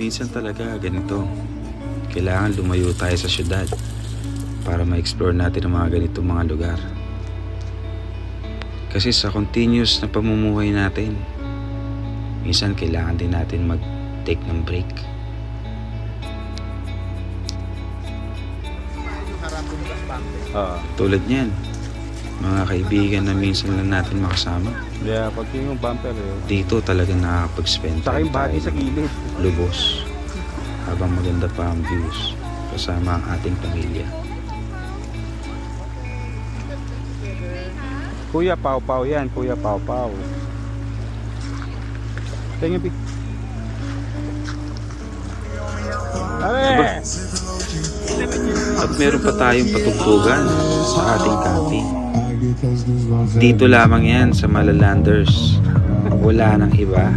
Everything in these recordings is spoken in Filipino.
minsan talaga ganito. Kailangan lumayo tayo sa syudad para ma-explore natin ang mga ganitong mga lugar. Kasi sa continuous na pamumuhay natin, minsan kailangan din natin mag-take ng break. Tulad niyan, mga kaibigan na minsan lang natin makasama. Yeah, pag yung bumper Dito talaga nakakapag-spend saka time yung body tayo sa gilid. lubos habang maganda pa ang views kasama ang ating pamilya. Kuya Pau Pau yan, Kuya Pau Pau. Tingin pi. Awe! At meron pa tayong patugtugan sa ating camping. Dito lamang yan sa Malalanders. Wala nang iba.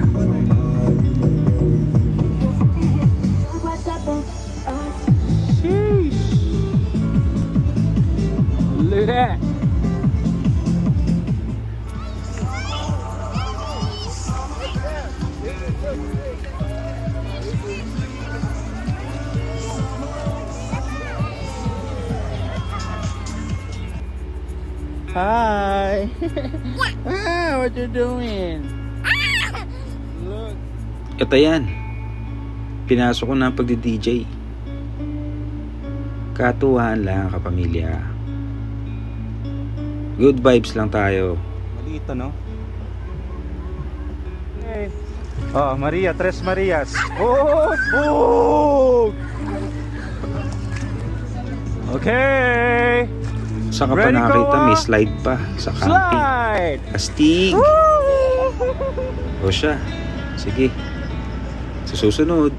Sheesh! Lule! Hi! Ah, what you doing? Look. Ito yan. Pinasok ko na ang pagdi-DJ. Katuwahan lang kapamilya. Good vibes lang tayo. Maliit no? Okay. Oh, Maria, Tres Marias. Oh, boom! Okay. Saan ka pa Ready, nakakita? go, May slide pa sa camping. Slide! Astig! O siya. Sige. Sa susunod.